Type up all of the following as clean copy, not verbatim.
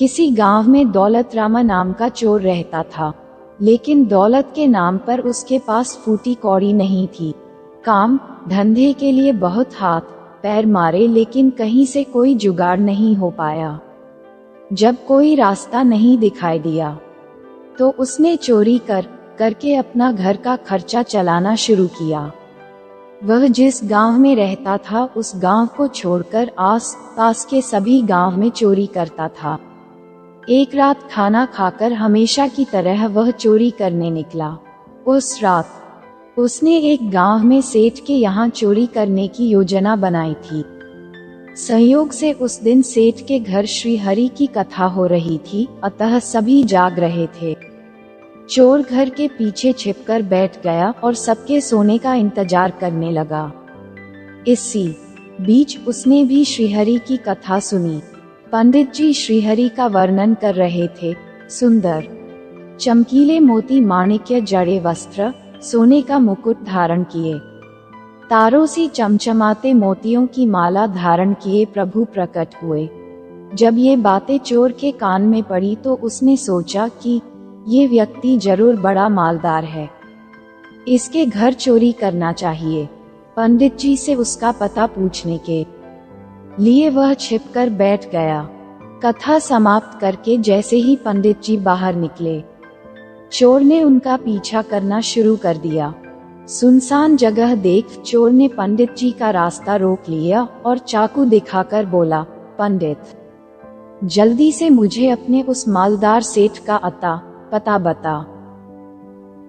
किसी गांव में दौलत रामा नाम का चोर रहता था, लेकिन दौलत के नाम पर उसके पास फूटी कौड़ी नहीं थी। काम धंधे के लिए बहुत हाथ पैर मारे, लेकिन कहीं से कोई जुगाड़ नहीं हो पाया। जब कोई रास्ता नहीं दिखाई दिया तो उसने चोरी करके अपना घर का खर्चा चलाना शुरू किया। वह जिस गांव में रहता था उस गांव को छोड़कर आस पास के सभी गांव में चोरी करता था। एक रात खाना खाकर हमेशा की तरह वह चोरी करने निकला। उस रात उसने एक गांव में सेठ के यहाँ चोरी करने की योजना बनाई थी। संयोग से उस दिन सेठ के घर श्री हरि की कथा हो रही थी, अतः सभी जाग रहे थे। चोर घर के पीछे छिपकर बैठ गया और सबके सोने का इंतजार करने लगा। इसी बीच उसने भी श्रीहरि की कथा सुनी। पंडित जी श्रीहरि का वर्णन कर रहे थे। सुंदर चमकीले मोती माणिक्य जड़े वस्त्र, सोने का मुकुट धारण किए, तारों सी चमचमाते मोतियों की माला धारण किए प्रभु प्रकट हुए। जब ये बातें चोर के कान में पड़ी तो उसने सोचा कि ये व्यक्ति जरूर बड़ा मालदार है, इसके घर चोरी करना चाहिए। पंडित जी से उसका पता पूछने के लिए वह छिपकर बैठ गया। कथा समाप्त करके जैसे ही पंडित जी बाहर निकले, चोर ने उनका पीछा करना शुरू कर दिया। सुनसान जगह देख चोर ने पंडित जी का रास्ता रोक लिया और चाकू दिखाकर बोला, पंडित, जल्दी से मुझे अपने उस मालदार सेठ का पता बता,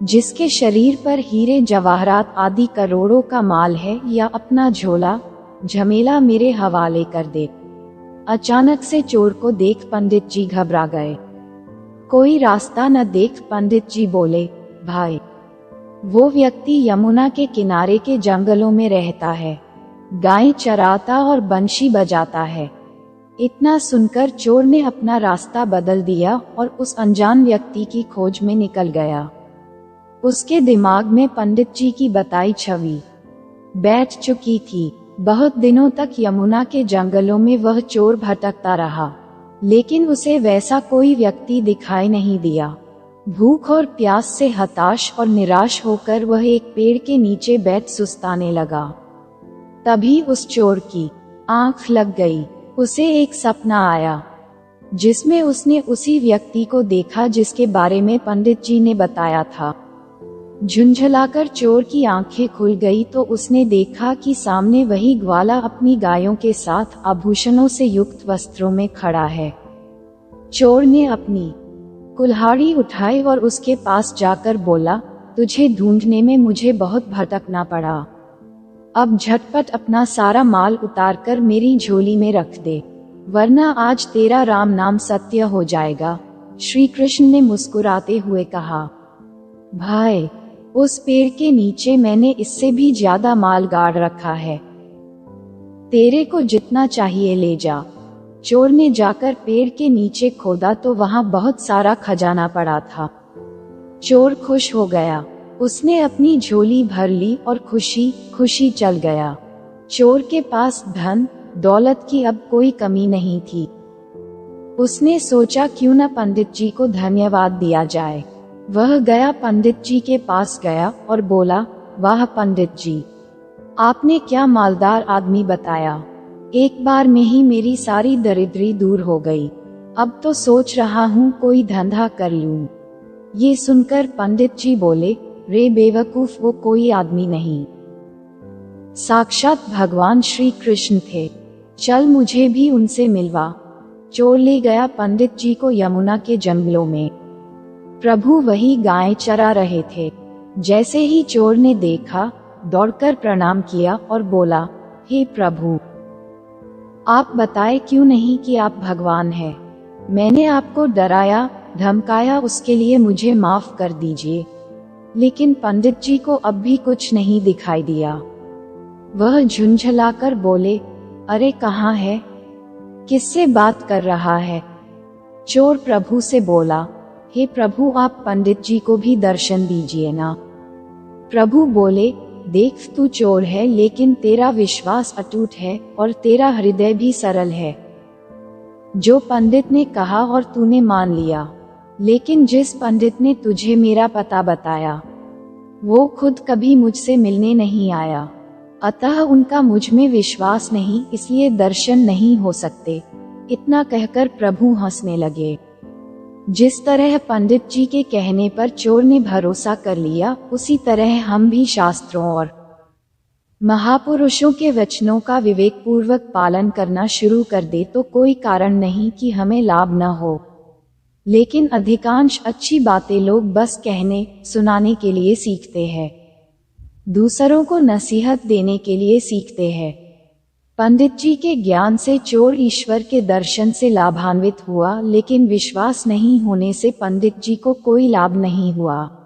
जिसके शरीर पर हीरे जवाहरात आदि करोड़ों का माल है, या अपना झोला झमेला मेरे हवाले कर दे। अचानक से चोर को देख पंडित जी घबरा गए। कोई रास्ता न देख पंडित जी बोले, भाई, वो व्यक्ति यमुना के किनारे के जंगलों में रहता है, गाय चराता और बंशी बजाता है। इतना सुनकर चोर ने अपना रास्ता बदल दिया और उस अनजान व्यक्ति की खोज में निकल गया। उसके दिमाग में पंडित जी की बताई छवि बैठ चुकी थी। बहुत दिनों तक यमुना के जंगलों में वह चोर भटकता रहा, लेकिन उसे वैसा कोई व्यक्ति दिखाई नहीं दिया। भूख और प्यास से हताश और निराश होकर वह एक पेड़ के नीचे बैठ सुस्ताने लगा। तभी उस चोर की आंख लग गई। उसे एक सपना आया जिसमें उसने उसी व्यक्ति को देखा जिसके बारे में पंडित जी ने बताया था। झुंझलाकर चोर की आंखें खुल गई तो उसने देखा कि सामने वही ग्वाला अपनी गायों के साथ आभूषणों से युक्त वस्त्रों में खड़ा है। चोर ने अपनी कुल्हाड़ी उठाई और उसके पास जाकर बोला, तुझे ढूंढने में मुझे बहुत भटकना पड़ा। अब झटपट अपना सारा माल उतारकर मेरी झोली में रख दे, वरना आज तेरा राम नाम सत्य हो जाएगा। श्री कृष्ण ने मुस्कुराते हुए कहा, भाई, उस पेड़ के नीचे मैंने इससे भी ज्यादा माल गाड़ रखा है, तेरे को जितना चाहिए ले जा। चोर ने जाकर पेड़ के नीचे खोदा तो वहां बहुत सारा खजाना पड़ा था। चोर खुश हो गया। उसने अपनी झोली भर ली और खुशी खुशी चल गया। चोर के पास धन दौलत की अब कोई कमी नहीं थी। उसने सोचा क्यों न पंडित जी को धन्यवाद दिया जाए। वह गया पंडित जी के पास गया और बोला, वाह पंडित जी, आपने क्या मालदार आदमी बताया। एक बार में ही मेरी सारी दरिद्री दूर हो गई। अब तो सोच रहा हूँ कोई धंधा कर लूं। ये सुनकर पंडित जी बोले, रे बेवकूफ, वो कोई आदमी नहीं, साक्षात भगवान श्री कृष्ण थे। चल मुझे भी उनसे मिलवा। चोर ले गया पंडित जी को यमुना के जंगलों में। प्रभु वही गाय चरा रहे थे। जैसे ही चोर ने देखा, दौड़कर प्रणाम किया और बोला, हे प्रभु, आप बताए क्यों नहीं कि आप भगवान हैं। मैंने आपको डराया धमकाया, उसके लिए मुझे माफ कर दीजिए। लेकिन पंडित जी को अब भी कुछ नहीं दिखाई दिया। वह झुंझलाकर बोले, अरे कहाँ है, किससे बात कर रहा है। चोर प्रभु से बोला, हे प्रभु, आप पंडित जी को भी दर्शन दीजिए ना। प्रभु बोले, देख तू चोर है, लेकिन तेरा विश्वास अटूट है और तेरा हृदय भी सरल है। जो पंडित ने कहा और तूने मान लिया। लेकिन जिस पंडित ने तुझे मेरा पता बताया, वो खुद कभी मुझसे मिलने नहीं आया, अतः उनका मुझ में विश्वास नहीं, इसलिए दर्शन नहीं हो सकते। इतना कहकर प्रभु हंसने लगे। जिस तरह पंडित जी के कहने पर चोर ने भरोसा कर लिया, उसी तरह हम भी शास्त्रों और महापुरुषों के वचनों का विवेकपूर्वक पालन करना शुरू कर दे तो कोई कारण नहीं कि हमें लाभ न हो। लेकिन अधिकांश अच्छी बातें लोग बस कहने सुनाने के लिए सीखते हैं, दूसरों को नसीहत देने के लिए सीखते हैं। पंडित जी के ज्ञान से चोर ईश्वर के दर्शन से लाभान्वित हुआ, लेकिन विश्वास नहीं होने से पंडित जी को कोई लाभ नहीं हुआ।